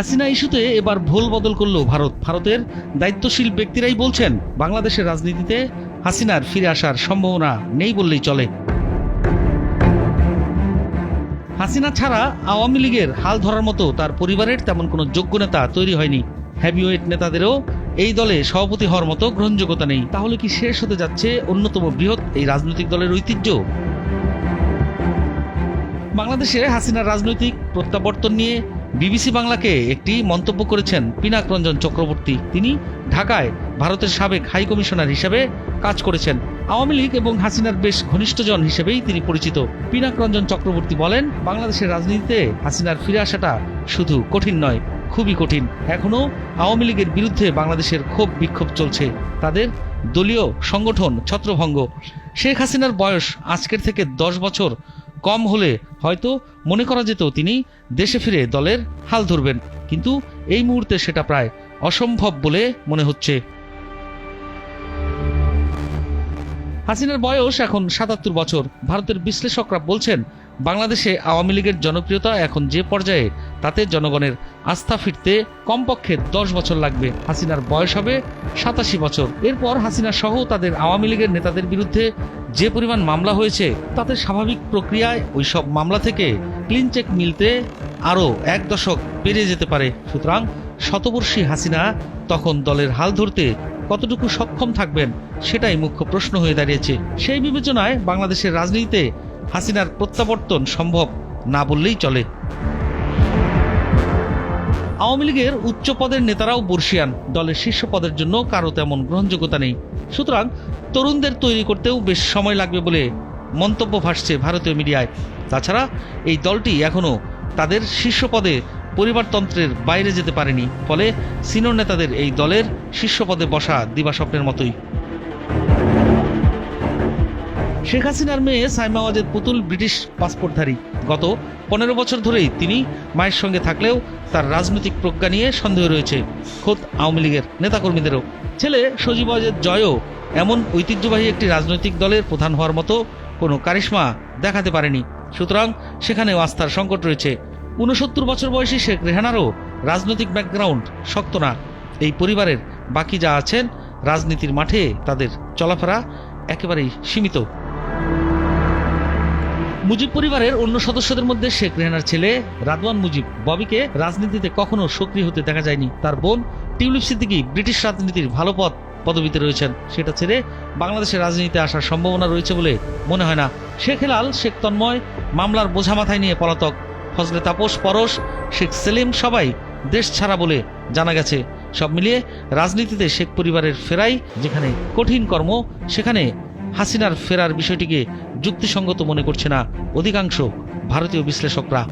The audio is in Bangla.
হাসিনা ইস্যুতে এবার ভুল বদল করল ভারতের দায়িত্বশীল ব্যক্তিরাই বলছেন বাংলাদেশের রাজনীতিতে হাসিনার ফিরে আসার সম্ভাবনা নেই বললেই চলে। হাসিনা ছাড়া আওয়ামী লীগের হাল ধরার মতো তার পরিবারের তেমন কোনো যোগ্য নেতা তৈরি হয়নি। হেভিওয়েট নেতাদেরও এই দলে সভাপতি হওয়ার মতো গ্রহণযোগ্যতা নেই। তাহলে কি শেষ হতে যাচ্ছে অন্যতম বৃহৎ এই রাজনৈতিক দলের ঐতিহ্য? বাংলাদেশে হাসিনার রাজনৈতিক প্রত্যাবর্তন নিয়ে বিবিসি বাংলাকে একটি মন্তব্য করেছেন পিনাক রঞ্জন চক্রবর্তী। তিনি ঢাকায় ভারতের সাবেক হাই কমিশনার হিসেবে কাজ করেছেন। আওয়ামী লীগ এবং হাসিনার বেশ ঘনিষ্ঠজন হিসেবেই তিনি পরিচিত। পিনাক রঞ্জন চক্রবর্তী বলেন, বাংলাদেশের রাজনীতিতে হাসিনার ফিরে আসাটা শুধু কঠিন নয়, খুবই কঠিন। এখনো আওয়ামী লীগের বিরুদ্ধে বাংলাদেশের ক্ষোভ বিক্ষোভ চলছে, তাদের দলীয় সংগঠন ছত্রভঙ্গ। শেখ হাসিনার বয়স আজকের থেকে 10 বছর কম হলে হয়তো মনে করা যেত তিনি দেশে ফিরে দলের হাল ধরবেন, কিন্তু এই মুহূর্তে সেটা প্রায় অসম্ভব বলে মনে হচ্ছে। হাসিনার বয়স এখন 77 বছর। ভারতের বিশ্লেষকরা বলছেন, বাংলাদেশে আওয়ামী লীগের জনপ্রিয়তা এখন যে পর্যায়ে, তাতে জনগণের আস্থা ফিরতে কমপক্ষে 10 বছর লাগবে। হাসিনার বয়স হবে 87 বছর। এরপর হাসিনা সহ তাদের আওয়ামী লীগের নেতাদের বিরুদ্ধে যে পরিমাণ মামলা হয়েছে, তাতে স্বাভাবিক প্রক্রিয়ায় ওই সব মামলা থেকে ক্লিন চেক মিলতে আরও 1 দশক পেরিয়ে যেতে পারে। সুতরাং শতবর্ষী হাসিনা তখন দলের হাল ধরতে কতটুকু সক্ষম থাকবেন, সেটাই মুখ্য প্রশ্ন হয়ে দাঁড়িয়েছে। সেই বিবেচনায় বাংলাদেশের রাজনীতিতে হাসিনার প্রত্যাবর্তন সম্ভব না বললেই চলে। আওয়ামী লীগের উচ্চ পদের নেতারাও বর্ষিয়ান, দলের শীর্ষ পদের জন্য কারো তেমন গ্রহণযোগ্যতা নেই। সুতরাং তরুণদের তৈরি করতেও বেশ সময় লাগবে বলে মন্তব্য ভাসছে ভারতীয় মিডিয়ায়। তাছাড়া এই দলটি এখনও তাদের শীর্ষ পদে পরিবারতন্ত্রের বাইরে যেতে পারেনি, ফলে সিনিয়র নেতাদের এই দলের শীর্ষ পদে বসা দিবাস্বপ্নের মতোই। শেখ হাসিনার মেয়ে সাইমা ওয়াজেদ পুতুল ব্রিটিশ পাসপোর্টধারী। গত 15 বছর ধরেই তিনি মায়ের সঙ্গে থাকলেও তার রাজনৈতিক প্রজ্ঞা নিয়ে সন্দেহ রয়েছে খোদ আওয়ামী লীগের নেতাকর্মীদেরও। ছেলে সজীব ওয়াজেদ জয়ও এমন ঐতিহ্যবাহী একটি রাজনৈতিক দলের প্রধান হওয়ার মতো কোনো কারিশমা দেখাতে পারেনি। সুতরাং সেখানেও আস্থার সংকট রয়েছে। 69 বছর বয়সী শেখ রেহানারও রাজনৈতিক ব্যাকগ্রাউন্ড শক্ত না। এই পরিবারের বাকি যা আছেন, রাজনীতির মাঠে তাদের চলাফেরা একেবারেই সীমিত। মুজিব পরিবারের অন্য সদস্যদের মধ্যে শেখ রেহানার ছেলে রাদওয়ান মুজিব ববিকে রাজনীতিতে কখনো সক্রিয় হতে দেখা যায়নি। তার বোন টিউলিপ সিদ্দিকী ব্রিটিশ রাজনীতির ভালো পদবিতে রয়েছেন। সেটা ছেড়ে বাংলাদেশের রাজনীতিতে আসার সম্ভাবনা রয়েছে বলে মনে হয় না। শেখ হেলাল, শেখ তন্ময় মামলার বোঝা মাথায় নিয়ে পলাতক। ফজলে তাপস, পরশ, শেখ সেলিম সবাই দেশ ছাড়া বলে জানা গেছে। সব মিলিয়ে রাজনীতিতে শেখ পরিবারের ফেরাই যেখানে কঠিন কর্ম, সেখানে হাসিনার ফেরার বিষয়টিকে যুক্তিসঙ্গত মনে করছে না অধিকাংশ ভারতীয় বিশ্লেষকরা।